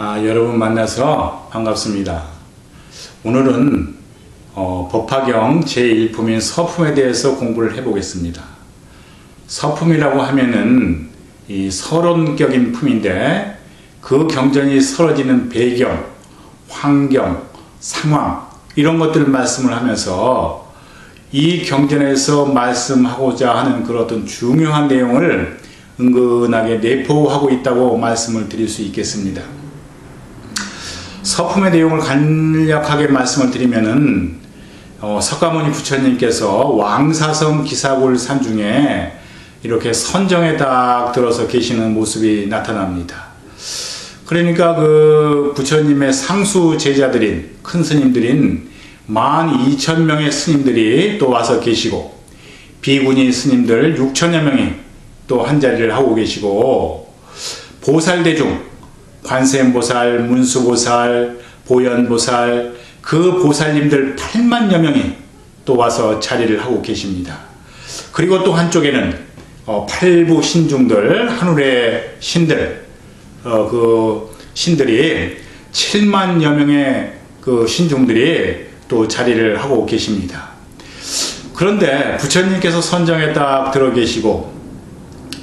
여러분 만나서 반갑습니다. 오늘은 법화경 제1품인 서품에 대해서 공부를 해보겠습니다. 서품이라고 하면은 이 서론격인 품인데 그 경전이 설어지는 배경, 환경, 상황 이런 것들을 말씀을 하면서 이 경전에서 말씀하고자 하는 그런 어떤 중요한 내용을 은근하게 내포하고 있다고 말씀을 드릴 수 있겠습니다. 서품의 내용을 간략하게 말씀을 드리면은 석가모니 부처님께서 왕사성 기사굴 산중에 이렇게 선정에 딱 들어서 계시는 모습이 나타납니다. 그러니까 그 부처님의 상수 제자들인 큰 스님들인 12,000명의 스님들이 또 와서 계시고 비구니 스님들 6천여 명이 또 한자리를 하고 계시고 보살대중 관세음보살, 문수보살, 보현보살 그 보살님들 8만여 명이 또 와서 자리를 하고 계십니다. 그리고 또 한쪽에는 팔부 신중들 하늘의 신들 그 신들이 7만여 명의 그 신중들이 또 자리를 하고 계십니다. 그런데 부처님께서 선정에 딱 들어 계시고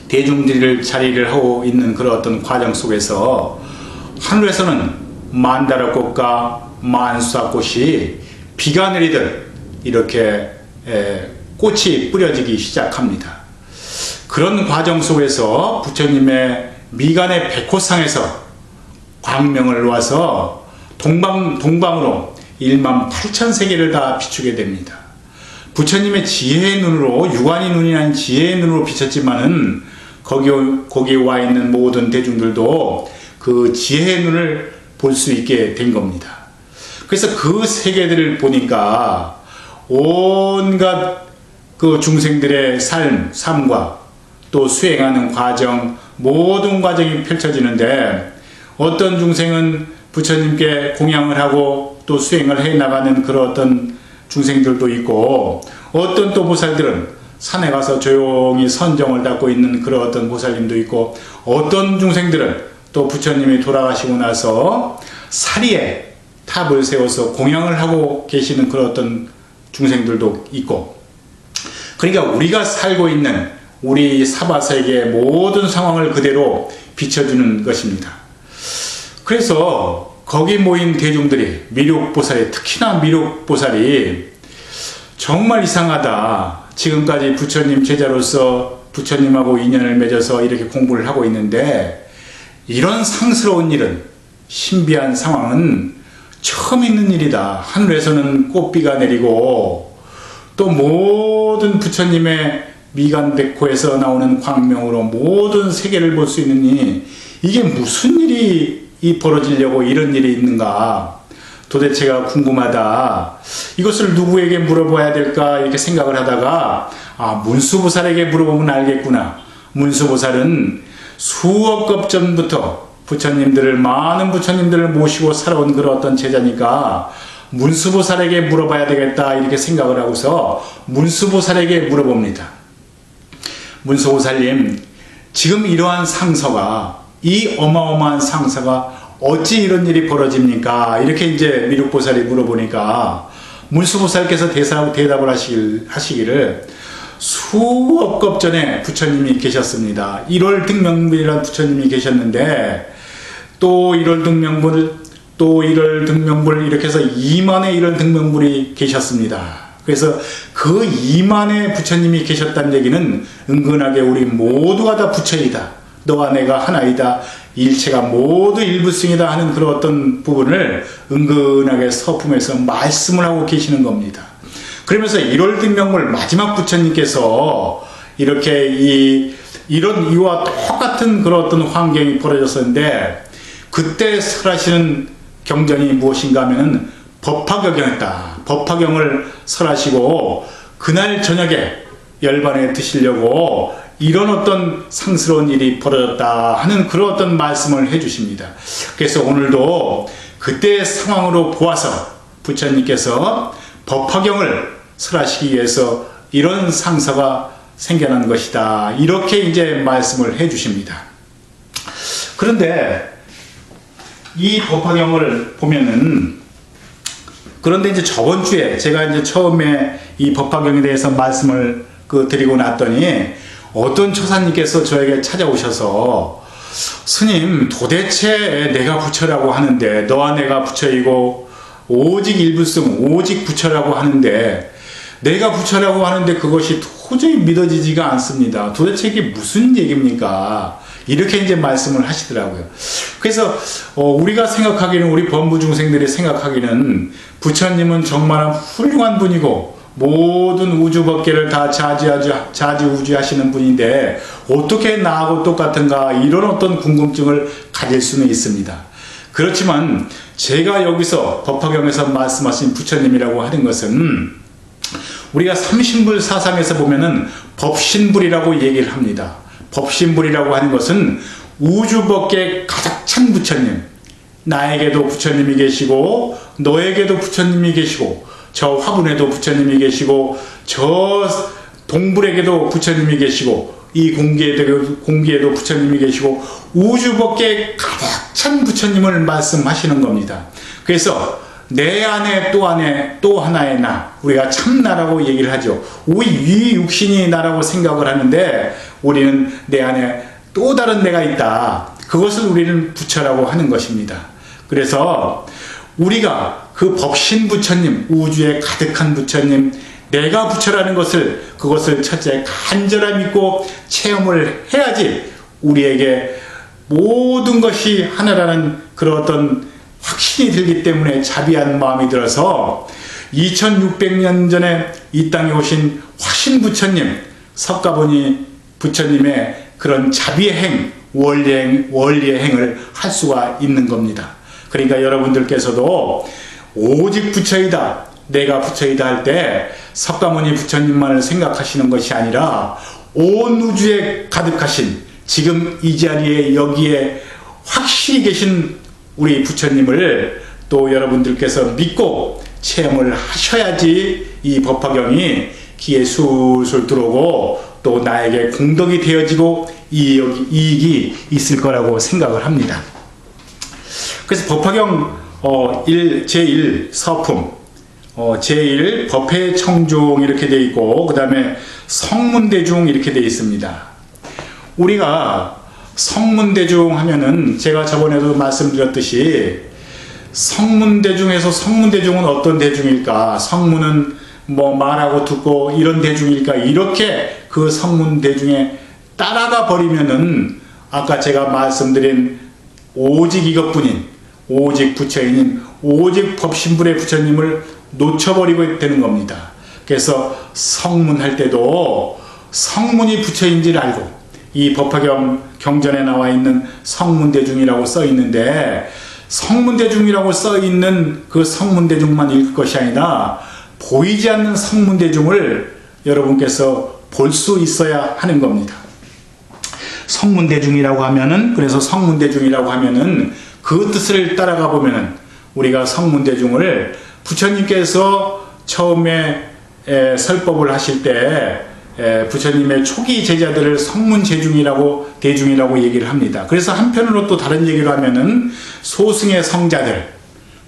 대중들을 자리를 하고 있는 그런 어떤 과정 속에서 하늘에서는 만다라꽃과 만수사꽃이 비가 내리듯 이렇게 꽃이 뿌려지기 시작합니다. 그런 과정 속에서 부처님의 미간의 백호상에서 광명을 놓아서 동방으로 18,000세계를 다 비추게 됩니다. 부처님의 지혜의 눈으로 유관이 눈이 아닌 지혜의 눈으로 비쳤지만은 거기 와 있는 모든 대중들도 그 지혜의 눈을 볼 수 있게 된 겁니다. 그래서 그 세계들을 보니까 온갖 그 중생들의 삶과 또 수행하는 과정, 모든 과정이 펼쳐지는데 어떤 중생은 부처님께 공양을 하고 또 수행을 해 나가는 그런 어떤 중생들도 있고 어떤 또 보살들은 산에 가서 조용히 선정을 닦고 있는 그런 어떤 보살님도 있고 어떤 중생들은 또 부처님이 돌아가시고 나서 사리에 탑을 세워서 공양을 하고 계시는 그런 어떤 중생들도 있고 그러니까 우리가 살고 있는 우리 사바세계의 모든 상황을 그대로 비춰주는 것입니다. 그래서 거기 모인 대중들이 미륵보살이 특히나 미륵보살이 정말 이상하다. 지금까지 부처님 제자로서 부처님하고 인연을 맺어서 이렇게 공부를 하고 있는데 이런 상스러운 일은 신비한 상황은 처음 있는 일이다. 하늘에서는 꽃비가 내리고 또 모든 부처님의 미간백호에서 나오는 광명으로 모든 세계를 볼 수 있느니 이게 무슨 일이 벌어지려고 이런 일이 있는가 도대체가 궁금하다. 이것을 누구에게 물어봐야 될까 이렇게 생각을 하다가 문수보살에게 물어보면 알겠구나. 문수보살은 수억 급 전부터 많은 부처님들을 모시고 살아온 그런 어떤 제자니까 문수보살에게 물어봐야 되겠다 이렇게 생각을 하고서 문수보살에게 물어봅니다. 문수보살님, 지금 이러한 상서가 이 어마어마한 상서가 어찌 이런 일이 벌어집니까? 이렇게 이제 미륵보살이 물어보니까 문수보살께서 대답을 하시기를 수억 급 전에 부처님이 계셨습니다. 1월 등명불이라는 부처님이 계셨는데 또 1월 등명불 이렇게 해서 2만의 1월 등명불이 계셨습니다. 그래서 그 2만의 부처님이 계셨다는 얘기는 은근하게 우리 모두가 다 부처이다. 너와 내가 하나이다. 일체가 모두 일부승이다 하는 그런 어떤 부분을 은근하게 서품에서 말씀을 하고 계시는 겁니다. 그러면서 1월 등명물 마지막 부처님께서 이렇게 이런 이와 똑같은 그런 어떤 환경이 벌어졌었는데 그때 설하시는 경전이 무엇인가 하면은 법화경이었다. 법화경을 설하시고 그날 저녁에 열반에 드시려고 이런 어떤 상스러운 일이 벌어졌다 하는 그런 어떤 말씀을 해주십니다. 그래서 오늘도 그때의 상황으로 보아서 부처님께서 법화경을 설하시기 위해서 이런 상서가 생겨난 것이다. 이렇게 이제 말씀을 해주십니다. 그런데 이 법화경을 보면은, 그런데 이제 저번 주에 제가 이제 처음에 이 법화경에 대해서 말씀을 드리고 났더니 어떤 처사님께서 저에게 찾아오셔서, 스님, 도대체 내가 부처라고 하는데, 너와 내가 부처이고 오직 일부승 오직 부처라고 하는데, 내가 부처라고 하는데 그것이 도저히 믿어지지가 않습니다. 도대체 이게 무슨 얘기입니까? 이렇게 이제 말씀을 하시더라고요. 그래서 우리가 생각하기는, 우리 범부 중생들이 생각하기는 부처님은 정말 훌륭한 분이고 모든 우주 법계를 다 좌지우지하시는 분인데 어떻게 나하고 똑같은가, 이런 어떤 궁금증을 가질 수는 있습니다. 그렇지만 제가 여기서 법화경에서 말씀하신 부처님이라고 하는 것은, 우리가 삼신불 사상에서 보면은 법신불이라고 얘기를 합니다. 법신불이라고 하는 것은 우주법계 가득 찬 부처님, 나에게도 부처님이 계시고 너에게도 부처님이 계시고 저 화분에도 부처님이 계시고 저 동불에게도 부처님이 계시고 이 공기에도 부처님이 계시고 우주법계 가득 찬 부처님을 말씀하시는 겁니다. 그래서 내 안에 또 하나의 나, 우리가 참나라고 얘기를 하죠. 위 육신이 나라고 생각을 하는데 우리는 내 안에 또 다른 내가 있다. 그것을 우리는 부처라고 하는 것입니다. 그래서 우리가 그 법신 부처님, 우주에 가득한 부처님, 내가 부처라는 그것을 첫째 간절히 믿고 체험을 해야지 우리에게 모든 것이 하나라는 그런 어떤 확신이 들기 때문에 자비한 마음이 들어서 2600년 전에 이 땅에 오신 화신 부처님, 석가모니 부처님의 그런 자비의 행, 원리의 행을 할 수가 있는 겁니다. 그러니까 여러분들께서도 오직 부처이다, 내가 부처이다 할 때 석가모니 부처님만을 생각하시는 것이 아니라 온 우주에 가득하신, 지금 이 자리에 여기에 확실히 계신 우리 부처님을 또 여러분들께서 믿고 체험을 하셔야지 이 법화경이 귀에 술술 들어오고 또 나에게 공덕이 되어지고 이익이 있을 거라고 생각을 합니다. 그래서 법화경 제1 서품, 제1 법회 청중 이렇게 되어 있고, 그 다음에 성문대중 이렇게 되어 있습니다. 우리가 성문대중 하면은 제가 저번에도 말씀드렸듯이 성문대중에서 성문대중은 어떤 대중일까? 성문은 뭐 말하고 듣고 이런 대중일까? 이렇게 그 성문대중에 따라가 버리면은 아까 제가 말씀드린 오직 이것뿐인, 오직 부처인, 오직 법신불의 부처님을 놓쳐버리고 되는 겁니다. 그래서 성문할 때도 성문이 부처인지를 알고, 이 법화경 경전에 나와 있는 성문대중이라고 써 있는데, 성문대중이라고 써 있는 그 성문대중만 읽을 것이 아니라 보이지 않는 성문대중을 여러분께서 볼 수 있어야 하는 겁니다. 성문대중이라고 하면은, 그래서 성문대중이라고 하면은 그 뜻을 따라가 보면은 우리가 성문대중을 부처님께서 처음에 설법을 하실 때 부처님의 초기 제자들을 성문대중이라고 얘기를 합니다. 그래서 한편으로 또 다른 얘기를 하면은 소승의 성자들,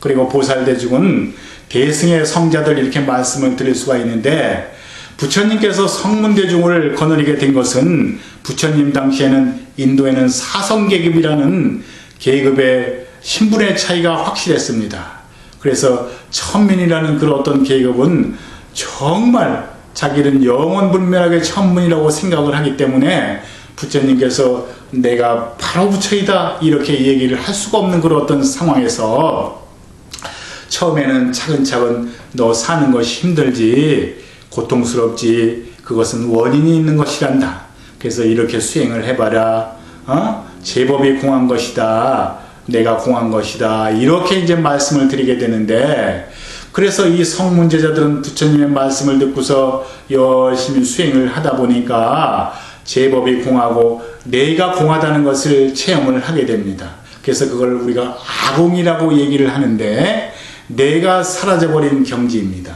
그리고 보살대중은 대승의 성자들, 이렇게 말씀을 드릴 수가 있는데, 부처님께서 성문대중을 거느리게 된 것은 부처님 당시에는 인도에는 사성계급이라는 계급의 신분의 차이가 확실했습니다. 그래서 천민이라는 그런 어떤 계급은 정말 자기는 영원불멸하게 천문이라고 생각을 하기 때문에 부처님께서 내가 바로 부처이다 이렇게 얘기를 할 수가 없는 그런 어떤 상황에서 처음에는 차근차근 너 사는 것이 힘들지, 고통스럽지, 그것은 원인이 있는 것이란다. 그래서 이렇게 수행을 해봐라. 제법이 공한 것이다. 내가 공한 것이다. 이렇게 이제 말씀을 드리게 되는데, 그래서 이 성문제자들은 부처님의 말씀을 듣고서 열심히 수행을 하다 보니까 제법이 공하고 내가 공하다는 것을 체험을 하게 됩니다. 그래서 그걸 우리가 아공이라고 얘기를 하는데, 내가 사라져버린 경지입니다.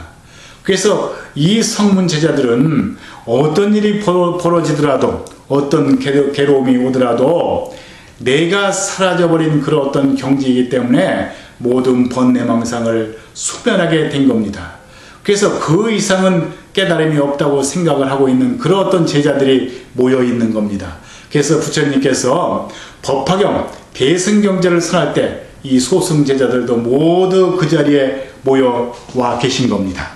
그래서 이 성문제자들은 어떤 일이 벌어지더라도, 어떤 괴로움이 오더라도 내가 사라져버린 그런 어떤 경지이기 때문에 모든 번뇌망상을 소멸하게 된 겁니다. 그래서 그 이상은 깨달음이 없다고 생각을 하고 있는 그런 어떤 제자들이 모여 있는 겁니다. 그래서 부처님께서 법화경 대승경제를 선할 때 이 소승 제자들도 모두 그 자리에 모여 와 계신 겁니다.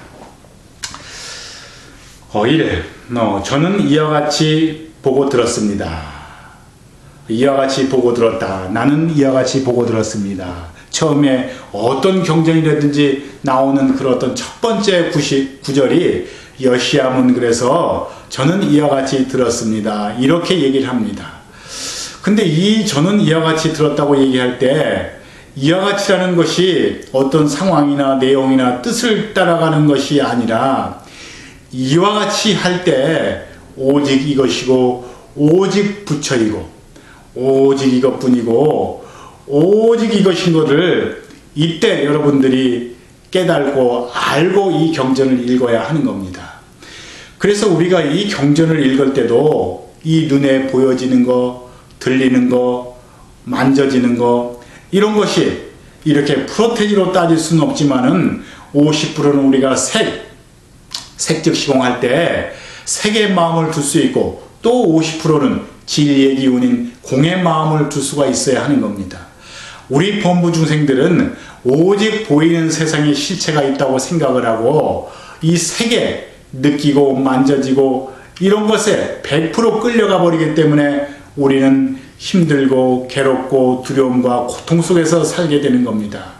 저는 이와 같이 보고 들었습니다. 이와 같이 보고 들었다. 나는 이와 같이 보고 들었습니다. 처음에 어떤 경전이라든지 나오는 그런 어떤 첫 번째 구절이 여시함은 그래서 저는 이와 같이 들었습니다. 이렇게 얘기를 합니다. 근데 이 저는 이와 같이 들었다고 얘기할 때 이와 같이라는 것이 어떤 상황이나 내용이나 뜻을 따라가는 것이 아니라 이와 같이 할 때 오직 이것이고 오직 부처이고 오직 이것뿐이고 오직 이것인 것을 이때 여러분들이 깨달고 알고 이 경전을 읽어야 하는 겁니다. 그래서 우리가 이 경전을 읽을 때도 이 눈에 보여지는 거, 들리는 거, 만져지는 거 이런 것이 이렇게 프로테지로 따질 수는 없지만은 50%는 우리가 색즉 시공할 때 색의 마음을 둘 수 있고 또 50%는 진리의 기운인 공의 마음을 둘 수가 있어야 하는 겁니다. 우리 범부 중생들은 오직 보이는 세상에 실체가 있다고 생각을 하고 이 색에 느끼고 만져지고 이런 것에 100% 끌려가 버리기 때문에 우리는 힘들고 괴롭고 두려움과 고통 속에서 살게 되는 겁니다.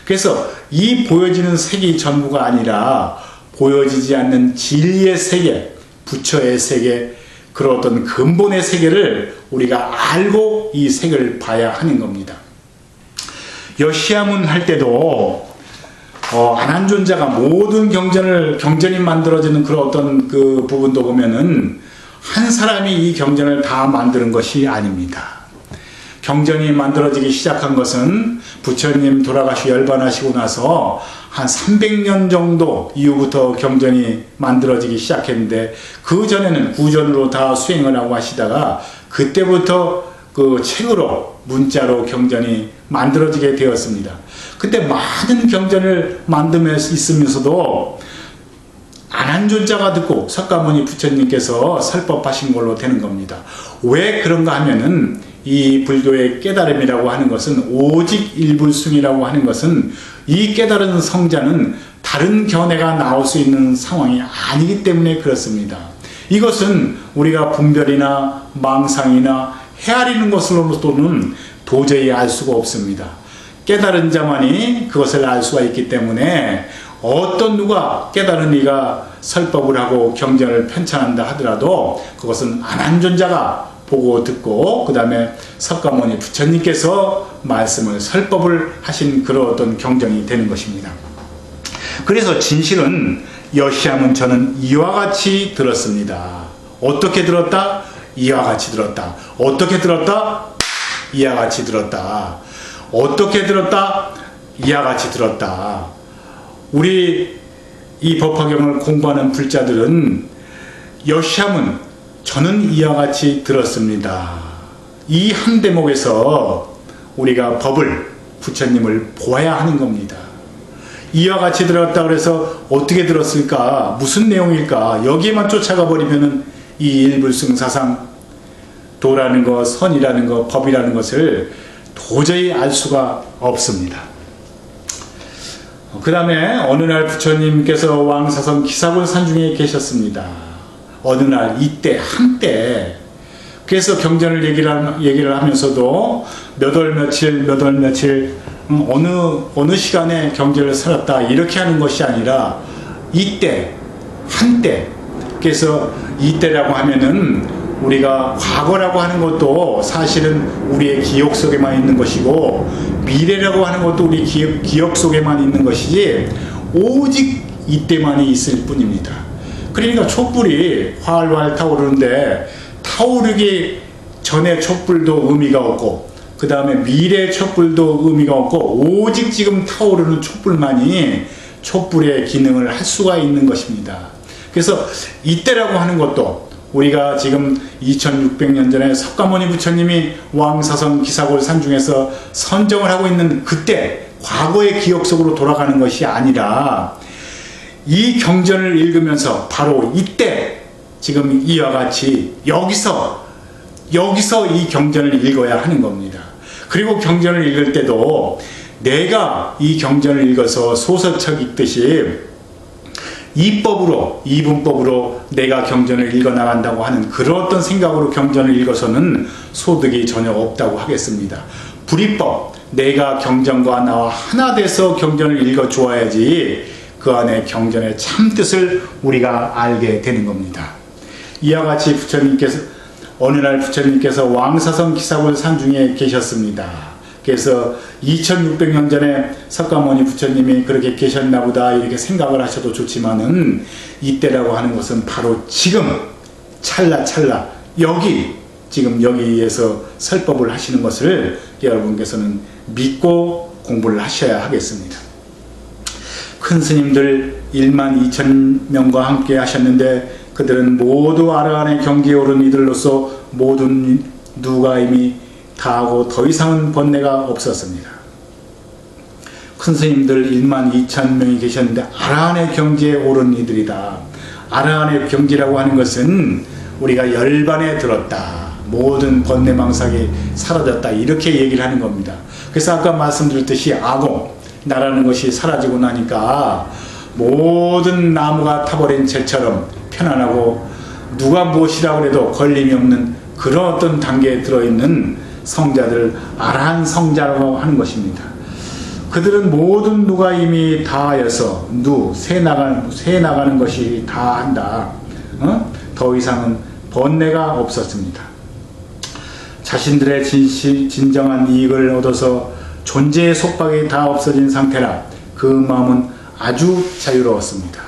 그래서 이 보여지는 색이 전부가 아니라 보여지지 않는 진리의 세계, 부처의 세계, 그런 어떤 근본의 세계를 우리가 알고 이 색을 봐야 하는 겁니다. 여시함은 할 때도 안한존자가 모든 경전이 만들어지는 그런 어떤 그 부분도 보면은 한 사람이 이 경전을 다 만드는 것이 아닙니다. 경전이 만들어지기 시작한 것은 부처님 돌아가시고 열반하시고 나서 한 300년 정도 이후부터 경전이 만들어지기 시작했는데 그 전에는 구전으로 다 수행을 하고 하시다가 그때부터 그 책으로 문자로 경전이 만들어지게 되었습니다. 그때 많은 경전을 만들면서 있으면서도 안한존자가 듣고 석가모니 부처님께서 설법하신 걸로 되는 겁니다. 왜 그런가 하면은 이 불교의 깨달음이라고 하는 것은 오직 일불승이라고 하는 것은 이 깨달은 성자는 다른 견해가 나올 수 있는 상황이 아니기 때문에 그렇습니다. 이것은 우리가 분별이나 망상이나 헤아리는 것으로는 도저히 알 수가 없습니다. 깨달은 자만이 그것을 알 수가 있기 때문에 어떤 누가 깨달은 이가 설법을 하고 경전을 편찬한다 하더라도 그것은 안한존자가 보고 듣고 그 다음에 석가모니 부처님께서 말씀을 설법을 하신 그런 어떤 경전이 되는 것입니다. 그래서 진실은 여시함은 저는 이와 같이 들었습니다. 어떻게 들었다? 이와 같이 들었다. 어떻게 들었다? 이와 같이 들었다. 어떻게 들었다? 이와 같이 들었다. 우리 이 법화경을 공부하는 불자들은 여시함은 저는 이와 같이 들었습니다. 이 한 대목에서 우리가 법을 부처님을 보아야 하는 겁니다. 이와 같이 들었다 그래서 어떻게 들었을까? 무슨 내용일까? 여기에만 쫓아가 버리면은 이 일불승사상 도라는 것, 선이라는 것, 법이라는 것을 도저히 알 수가 없습니다. 그 다음에 어느 날 부처님께서 왕사선 기사본 산중에 계셨습니다. 어느 날 이때 한때 그래서 경전을 얘기를 하면서도 몇 월 며칠 어느 시간에 경전을 살았다 이렇게 하는 것이 아니라 이때 한때 그래서 이때라고 하면은 우리가 과거라고 하는 것도 사실은 우리의 기억 속에만 있는 것이고 미래라고 하는 것도 우리 기억 속에만 있는 것이지 오직 이때만이 있을 뿐입니다. 그러니까 촛불이 활활 타오르는데 타오르기 전에 촛불도 의미가 없고 그 다음에 미래 촛불도 의미가 없고 오직 지금 타오르는 촛불만이 촛불의 기능을 할 수가 있는 것입니다. 그래서 이때라고 하는 것도 우리가 지금 2600년 전에 석가모니 부처님이 왕사선 기사골 산중에서 선정을 하고 있는 그때 과거의 기억 속으로 돌아가는 것이 아니라 이 경전을 읽으면서 바로 이때 지금 이와 같이 여기서 이 경전을 읽어야 하는 겁니다. 그리고 경전을 읽을 때도 내가 이 경전을 읽어서 소설책 읽듯이 이법으로, 이분법으로 내가 경전을 읽어 나간다고 하는 그런 어떤 생각으로 경전을 읽어서는 소득이 전혀 없다고 하겠습니다. 불이법, 내가 경전과 나와 하나 돼서 경전을 읽어 주어야지 그 안에 경전의 참뜻을 우리가 알게 되는 겁니다. 이와 같이 어느 날 부처님께서 왕사선 기사골 산중에 계셨습니다. 그래서 2600년 전에 석가모니 부처님이 그렇게 계셨나 보다 이렇게 생각을 하셔도 좋지만은 이때라고 하는 것은 바로 지금 찰나 지금 여기에서 설법을 하시는 것을 여러분께서는 믿고 공부를 하셔야 하겠습니다. 큰 스님들 1만 2천 명과 함께 하셨는데 그들은 모두 아라한의 경지에 오른 이들로서 모든 누가 이미 다 하고 더 이상은 번뇌가 없었습니다. 큰 스님들 1만 2천 명이 계셨는데 아라한의 경지에 오른 이들이다. 아라한의 경지라고 하는 것은 우리가 열반에 들었다. 모든 번뇌망상이 사라졌다. 이렇게 얘기를 하는 겁니다. 그래서 아까 말씀드렸듯이 아공, 나라는 것이 사라지고 나니까 모든 나무가 타버린 채처럼 편안하고 누가 무엇이라고 해도 걸림이 없는 그런 어떤 단계에 들어있는 성자들, 아라한 성자라고 하는 것입니다. 그들은 모든 누가 이미 다 하여서 새 나가는 것이 다 한다. 더 이상은 번뇌가 없었습니다. 자신들의 진정한 이익을 얻어서 존재의 속박이 다 없어진 상태라 그 마음은 아주 자유로웠습니다.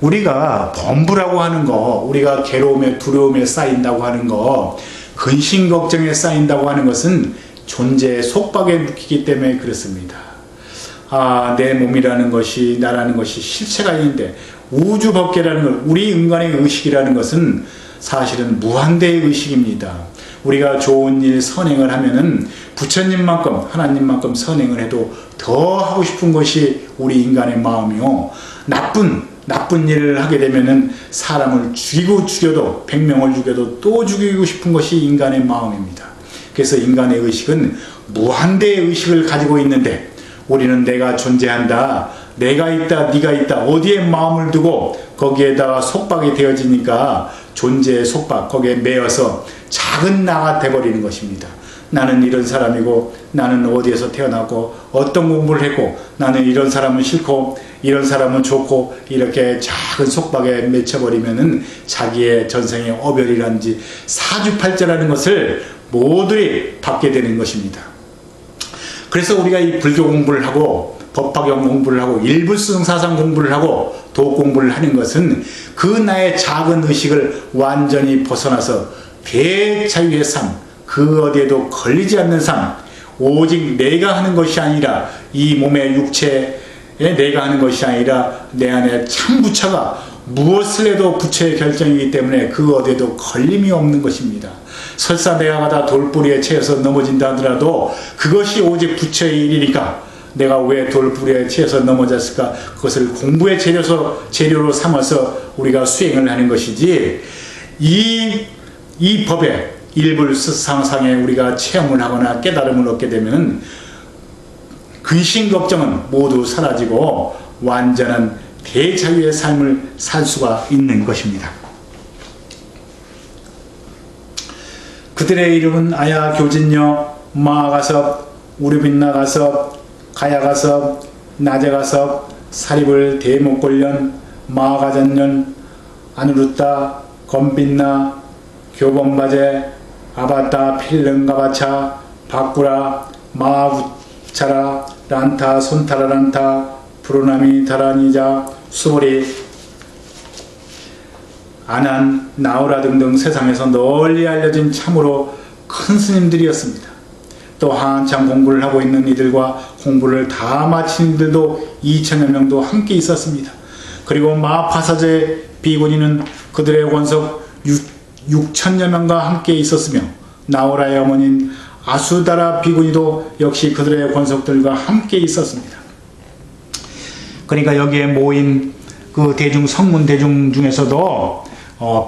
우리가 범부라고 하는 거, 우리가 괴로움에 두려움에 쌓인다고 하는 거, 근심 걱정에 쌓인다고 하는 것은 존재의 속박에 묶이기 때문에 그렇습니다. 내 몸이라는 것이, 나라는 것이 실체가 있는데 우주법계라는 것, 우리 인간의 의식이라는 것은 사실은 무한대의 의식입니다. 우리가 좋은 일, 선행을 하면은 부처님만큼, 하나님만큼 선행을 해도 더 하고 싶은 것이 우리 인간의 마음이요. 나쁜 일을 하게 되면은 사람을 죽여도 100명을 죽여도 또 죽이고 싶은 것이 인간의 마음입니다. 그래서 인간의 의식은 무한대의 의식을 가지고 있는데 우리는 내가 존재한다, 내가 있다, 네가 있다, 어디에 마음을 두고 거기에다가 속박이 되어지니까 존재의 속박, 거기에 매여서 작은 나가 돼버리는 것입니다. 나는 이런 사람이고, 나는 어디에서 태어났고, 어떤 공부를 했고, 나는 이런 사람은 싫고, 이런 사람은 좋고, 이렇게 작은 속박에 맺혀버리면은 자기의 전생의 어별이란지 사주팔자라는 것을 모두리 받게 되는 것입니다. 그래서 우리가 이 불교 공부를 하고, 법화경 공부를 하고, 일불승사상 공부를 하고, 도 공부를 하는 것은 그 나의 작은 의식을 완전히 벗어나서 대자유의 삶, 그 어디에도 걸리지 않는 삶, 오직 내가 하는 것이 아니라 이 몸의 육체에 내가 하는 것이 아니라 내 안에 참 부처가 무엇을 해도 부처의 결정이기 때문에 그 어디에도 걸림이 없는 것입니다. 설사 내가 가다 돌뿌리에 채여서 넘어진다 하더라도 그것이 오직 부처의 일이니까 내가 왜 돌뿌리에 채여서 넘어졌을까? 그것을 공부의 재료로 삼아서 우리가 수행을 하는 것이지, 이 법에 일불상상에 우리가 체험을 하거나 깨달음을 얻게 되면 근심 걱정은 모두 사라지고 완전한 대자유의 삶을 살 수가 있는 것입니다. 그들의 이름은 아야 교진여, 마가섭, 우르빈나가섭, 가야가섭, 나제가섭, 사립을 대목골련, 마가전년, 아누루따, 건빈나, 교범바제, 아바따, 필름가바차, 바꾸라, 마우차라, 란타, 손타라란타, 부르나미, 다라니자, 수보리, 아난, 나우라 등등 세상에서 널리 알려진 참으로 큰 스님들이었습니다. 또 한참 공부를 하고 있는 이들과 공부를 다 마친 이들도 2천여 명도 함께 있었습니다. 그리고 마파사제 비구니는 그들의 원석 6천여 명과 함께 있었으며 나우라의 어머니인 아수다라 비구니도 역시 그들의 권속들과 함께 있었습니다. 그러니까 여기에 모인 그 대중 성문 대중 중에서도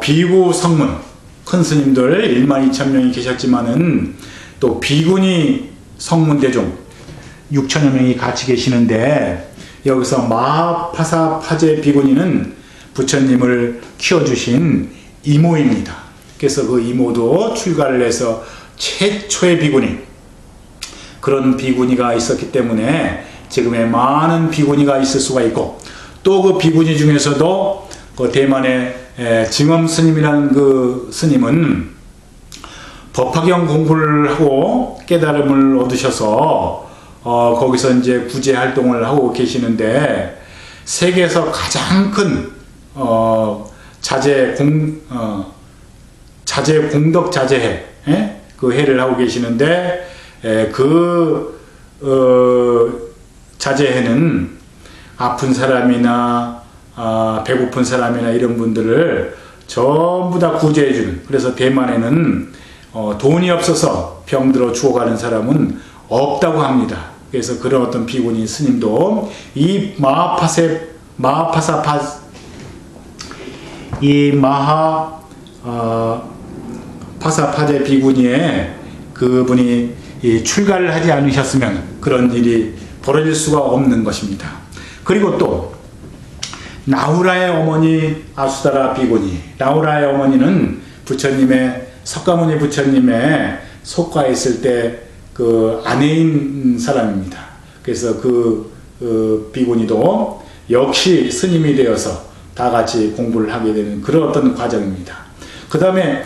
비구 성문 큰 스님들 1만 2천 명이 계셨지만은 또 비구니 성문 대중 6천여 명이 같이 계시는데 여기서 마하파사 파제 비구니는 부처님을 키워주신 이모입니다. 그래서 그 이모도 출가를 해서 최초의 비구니, 그런 비구니가 있었기 때문에 지금의 많은 비구니가 있을 수가 있고, 또 그 비구니 중에서도 그 대만의 증엄 스님이라는 그 스님은 법화경 공부를 하고 깨달음을 얻으셔서 거기서 이제 구제 활동을 하고 계시는데, 세계에서 가장 큰 자제 공덕 자제해, 그 해를 하고 계시는데, 자제해는 아픈 사람이나 배고픈 사람이나 이런 분들을 전부 다 구제해주는, 그래서 대만에는 돈이 없어서 병들어 죽어가는 사람은 없다고 합니다. 그래서 그런 어떤 비구니 스님도 이 파사파제 비구니에 그분이 출가를 하지 않으셨으면 그런 일이 벌어질 수가 없는 것입니다. 그리고 또 나우라의 어머니 아수다라 비구니, 나우라의 어머니는 부처님의 석가모니 부처님의 속가에 있을 때 그 아내인 사람입니다. 그래서 그 비구니도 역시 스님이 되어서 다 같이 공부를 하게 되는 그런 어떤 과정입니다. 그 다음에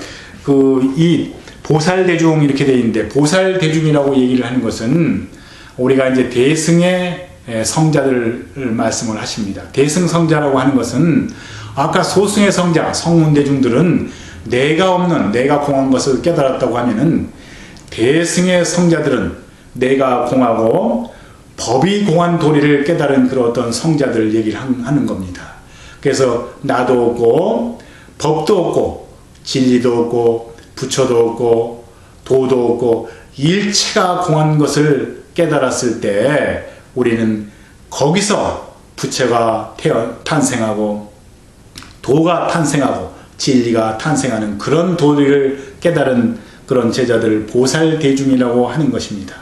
이 보살대중 이렇게 되어 있는데, 보살대중이라고 얘기를 하는 것은 우리가 이제 대승의 성자들을 말씀을 하십니다. 대승성자라고 하는 것은 아까 소승의 성자, 성문대중들은 내가 없는, 내가 공한 것을 깨달았다고 하면은, 대승의 성자들은 내가 공하고 법이 공한 도리를 깨달은 그런 어떤 성자들 얘기를 하는 겁니다. 그래서 나도 없고 법도 없고 진리도 없고 부처도 없고 도도 없고 일체가 공한 것을 깨달았을 때 우리는 거기서 부처가 탄생하고 도가 탄생하고 진리가 탄생하는 그런 도리를 깨달은 그런 제자들 보살대중이라고 하는 것입니다.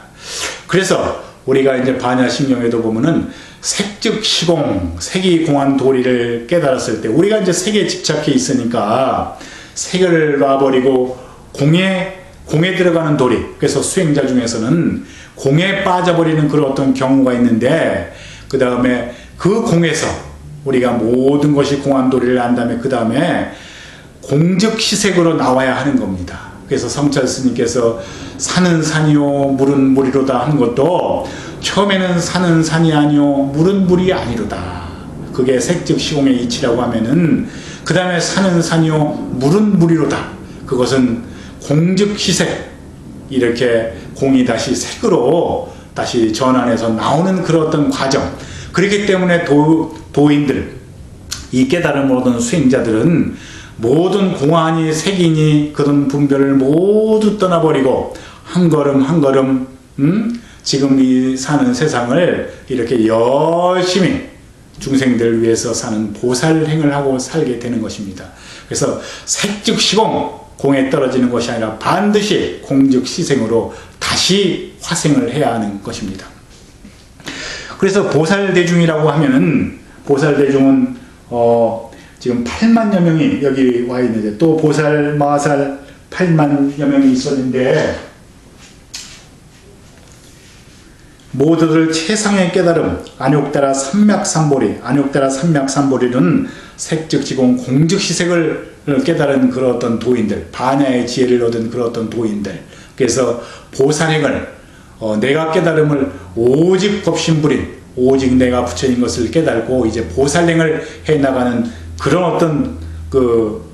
그래서 우리가 이제 반야심경에도 보면은 색즉 시공, 색이 공한 도리를 깨달았을 때 우리가 이제 색에 집착해 있으니까 색을 놔버리고 공에 들어가는 도리, 그래서 수행자 중에서는 공에 빠져버리는 그런 어떤 경우가 있는데, 그 다음에 그 공에서 우리가 모든 것이 공한 도리를 안 다음에 그 다음에 공즉시색으로 나와야 하는 겁니다. 그래서 성찰 스님께서 산은 산이요 물은 물이로다 하는 것도 처음에는 산은 산이 아니요 물은 물이 아니로다, 그게 색즉 시공의 이치라고 하면은 그 다음에 산은 산이요 물은 물이로다, 그것은 공즉시색, 이렇게 공이 다시 색으로 다시 전환해서 나오는 그런 어떤 과정. 그렇기 때문에 도인들, 이 깨달음을 얻은 수행자들은 모든 공안이 색이니 그런 분별을 모두 떠나버리고 한 걸음 한 걸음 지금 이 사는 세상을 이렇게 열심히 중생들을 위해서 사는 보살행을 하고 살게 되는 것입니다. 그래서 색즉 시공, 공에 떨어지는 것이 아니라 반드시 공즉 시생으로 다시 화생을 해야 하는 것입니다. 그래서 보살대중이라고 하면은, 보살대중은 지금 8만여 명이 여기 와 있는데, 또 보살, 마살 8만여 명이 있었는데, 모두들 최상의 깨달음, 안욕따라 삼맥삼보리, 안욕따라 삼맥삼보리는 색즉지공 공즉시색을 깨달은 그런 어떤 도인들, 반야의 지혜를 얻은 그런 어떤 도인들. 그래서 보살행을, 내가 깨달음을 오직 법신불인, 오직 내가 부처인 것을 깨달고 이제 보살행을 해나가는 그런 어떤 그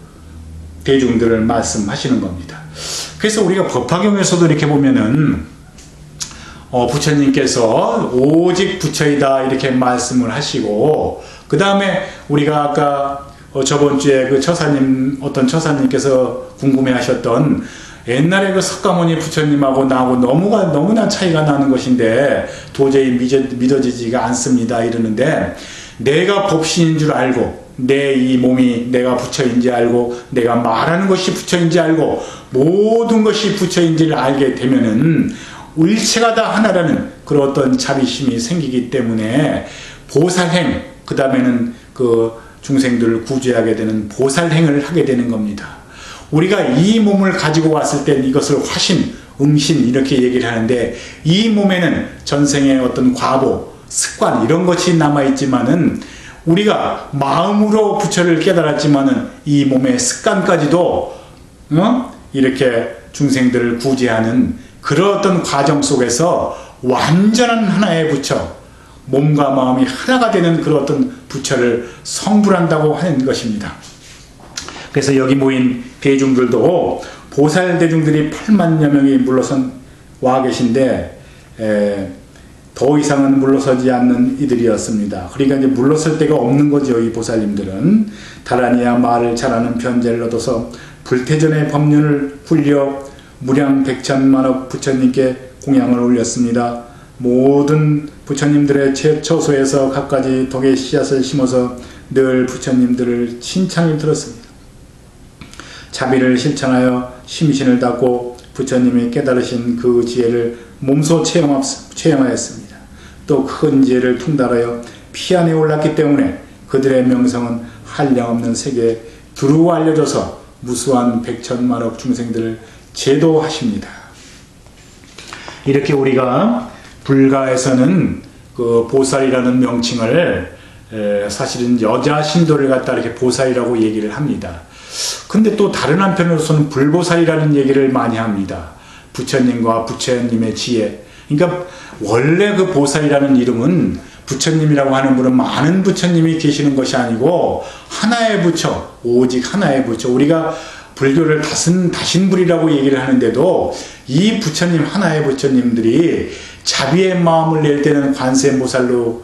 대중들을 말씀하시는 겁니다. 그래서 우리가 법화경에서도 이렇게 보면은 부처님께서 오직 부처이다 이렇게 말씀을 하시고, 그 다음에 우리가 아까 저번 주에 그 처사님, 어떤 처사님께서 궁금해 하셨던 옛날에 그 석가모니 부처님하고 나하고 너무나 차이가 나는 것인데 도저히 믿어지지가 않습니다. 이러는데 내가 법신인 줄 알고 내 이 몸이 내가 부처인지 알고 내가 말하는 것이 부처인지 알고 모든 것이 부처인지를 알게 되면은 일체가 다 하나라는 그런 어떤 자비심이 생기기 때문에 보살행, 그 다음에는 그 중생들을 구제하게 되는 보살행을 하게 되는 겁니다. 우리가 이 몸을 가지고 왔을 땐 이것을 화신, 응신 이렇게 얘기를 하는데 이 몸에는 전생의 어떤 과보, 습관 이런 것이 남아있지만은 우리가 마음으로 부처를 깨달았지만은 이 몸의 습관까지도 이렇게 중생들을 구제하는 그런 어떤 과정 속에서 완전한 하나의 부처, 몸과 마음이 하나가 되는 그런 어떤 부처를 성불한다고 하는 것입니다. 그래서 여기 모인 대중들도 보살 대중들이 8만여 명이 물러선 와 계신데 더 이상은 물러서지 않는 이들이었습니다. 그러니까 이제 물러설 데가 없는 거죠. 이 보살님들은 다라니야 말을 잘하는 편제를 얻어서 불태전의 법륜을 훌려 무량 백천만억 부처님께 공양을 올렸습니다. 모든 부처님들의 처소에서 갖가지 덕의 씨앗을 심어서 늘 부처님들을 칭찬을 들었습니다. 자비를 실천하여 심신을 닦고 부처님이 깨달으신 그 지혜를 몸소 체험하였습니다. 또 큰 지혜를 통달하여 피안에 올랐기 때문에 그들의 명성은 한량없는 세계에 두루 알려져서 무수한 백천만억 중생들을 제도하십니다. 이렇게 우리가 불가에서는 그 보살이라는 명칭을 사실은 여자 신도를 갖다 이렇게 보살이라고 얘기를 합니다. 근데 또 다른 한편으로서는 불보살이라는 얘기를 많이 합니다. 부처님과 부처님의 지혜. 그러니까 원래 그 보살이라는 이름은 부처님이라고 하는 분은 많은 부처님이 계시는 것이 아니고 하나의 부처, 오직 하나의 부처. 우리가 불교를 다신불이라고 얘기를 하는데도 이 부처님, 하나의 부처님들이 자비의 마음을 낼 때는 관세음보살로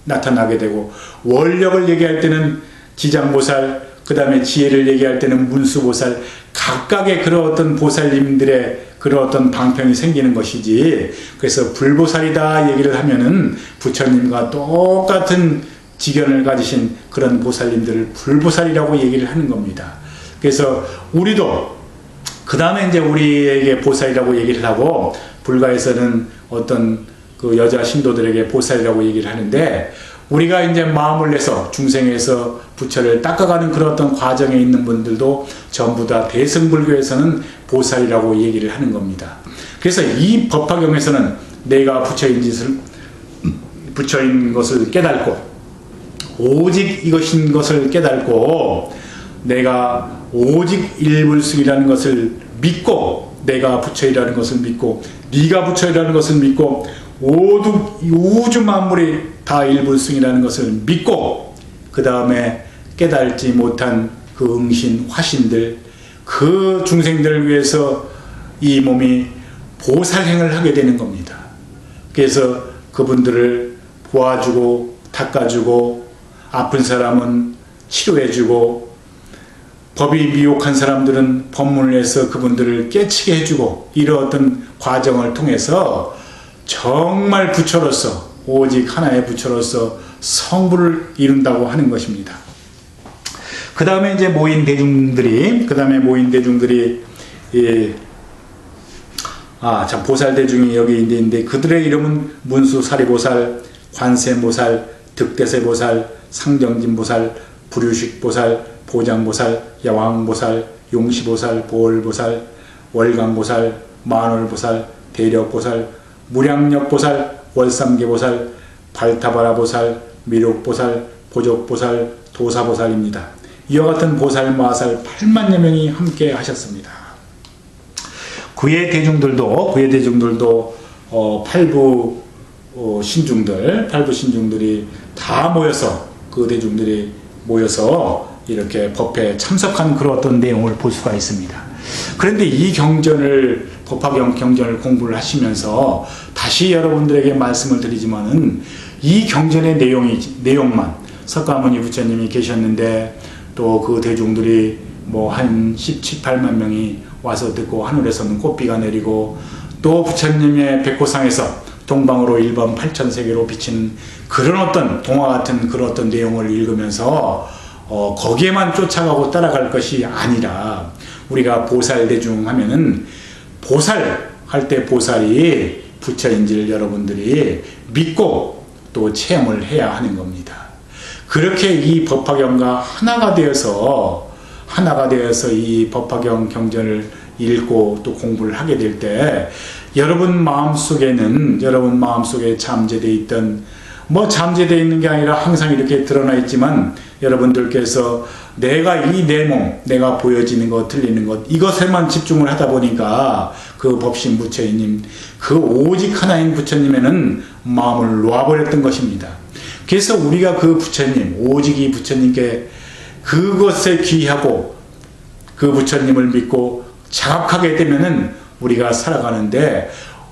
나타나게 되고, 원력을 얘기할 때는 지장보살, 그 다음에 지혜를 얘기할 때는 문수보살, 각각의 그런 어떤 보살님들의 그런 어떤 방편이 생기는 것이지, 그래서 불보살이다 얘기를 하면은 부처님과 똑같은 지견을 가지신 그런 보살님들을 불보살이라고 얘기를 하는 겁니다. 그래서 우리도 그 다음에 이제 우리에게 보살이라고 얘기를 하고, 불가에서는 어떤 그 여자 신도들에게 보살이라고 얘기를 하는데, 우리가 이제 마음을 내서 중생에서 부처를 닦아가는 그런 어떤 과정에 있는 분들도 전부 다 대승불교에서는 보살이라고 얘기를 하는 겁니다. 그래서 이 법화경에서는 내가 부처인 것을 깨닫고, 오직 이것인 것을 깨닫고, 내가 오직 일불승이라는 것을 믿고, 내가 부처이라는 것을 믿고, 네가 부처이라는 것을 믿고, 우주 만물이 다 일불승이라는 것을 믿고, 그 다음에 깨달지 못한 그 응신, 화신들, 그 중생들을 위해서 이 몸이 보살행을 하게 되는 겁니다. 그래서 그분들을 도와주고, 닦아주고, 아픈 사람은 치료해주고, 법이 미혹한 사람들은 법문을 해서 그분들을 깨치게 해주고, 이런 어떤 과정을 통해서 정말 부처로서, 오직 하나의 부처로서 성불을 이룬다고 하는 것입니다. 그 다음에 이제 모인 대중들이, 보살 대중이 여기 있는데, 그들의 이름은 문수사리보살, 관세보살, 득대세보살, 상정진보살, 불유식보살, 보장보살, 야왕보살, 용시보살, 보월보살, 월강보살, 만월보살, 대력보살, 무량력보살, 월삼계보살, 발타바라보살, 미륵보살, 보족보살, 도사보살입니다. 이와 같은 보살, 마살 8만여 명이 함께 하셨습니다. 그의 대중들도 팔부 신중들이 다 모여서, 그 대중들이 모여서 이렇게 법회에 참석한 그런 어떤 내용을 볼 수가 있습니다. 그런데 이 법화 경전을 공부를 하시면서 다시 여러분들에게 말씀을 드리지만은, 이 경전의 내용만 석가모니 부처님이 계셨는데 또 그 대중들이 뭐 한 17, 8만 명이 와서 듣고 하늘에서는 꽃비가 내리고 또 부처님의 백호상에서 동방으로 일번 8천세계로 비치는 그런 어떤 동화 같은 그런 어떤 내용을 읽으면서 거기에만 쫓아가고 따라갈 것이 아니라 우리가 보살대중 하면은 보살 할 때 보살이 부처인지를 여러분들이 믿고 또 체험을 해야 하는 겁니다. 그렇게 이 법화경과 하나가 되어서 이 법화경 경전을 읽고 또 공부를 하게 될 때 여러분 마음속에 잠재되어 있던 잠재되어 있는 게 아니라 항상 이렇게 드러나 있지만 여러분들께서 내가 이 내 몸, 내가 보여지는 것, 들리는 것 이것에만 집중을 하다 보니까 그 법신 부처님, 그 오직 하나인 부처님에는 마음을 놓아버렸던 것입니다. 그래서 우리가 그 부처님, 오직 이 부처님께 그것에 귀하고 그 부처님을 믿고 자각하게 되면은 우리가 살아가는데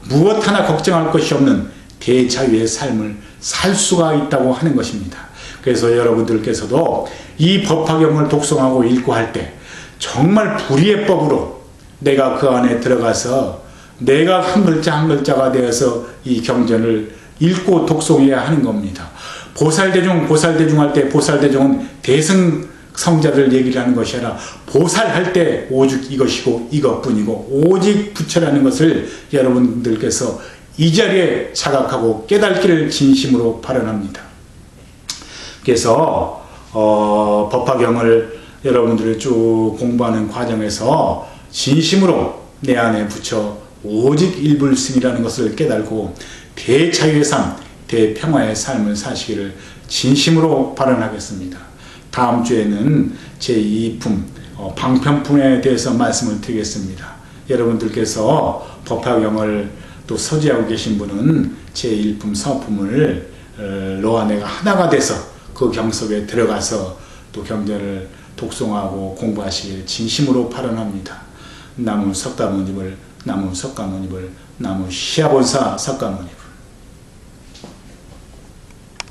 무엇 하나 걱정할 것이 없는 대자유의 삶을 살 수가 있다고 하는 것입니다. 그래서 여러분들께서도 이 법화경을 독송하고 읽고 할 때 정말 불의의 법으로 내가 그 안에 들어가서 내가 한 글자 한 글자가 되어서 이 경전을 읽고 독송해야 하는 겁니다. 보살대중 할 때 보살대중은 대승성자를 얘기를 하는 것이 아니라 보살할 때 오직 이것이고 이것뿐이고 오직 부처라는 것을 여러분들께서 이 자리에 자각하고 깨닫기를 진심으로 발언합니다. 그래서 법화경을 여러분들이 쭉 공부하는 과정에서 진심으로 내 안에 붙여 오직 일불승이라는 것을 깨달고 대자유의 삶, 대평화의 삶을 사시기를 진심으로 발언하겠습니다. 다음 주에는 제2품 방편품에 대해서 말씀을 드리겠습니다. 여러분들께서 법화경을 또 서지하고 계신 분은 제1품 서품을 너와 내가 하나가 돼서 그 경석에 들어가서 또 경전을 독송하고 공부하시길 진심으로 발언합니다. 나무 석가모니불, 나무 석가모니불, 나무 시아본사 석가모니불.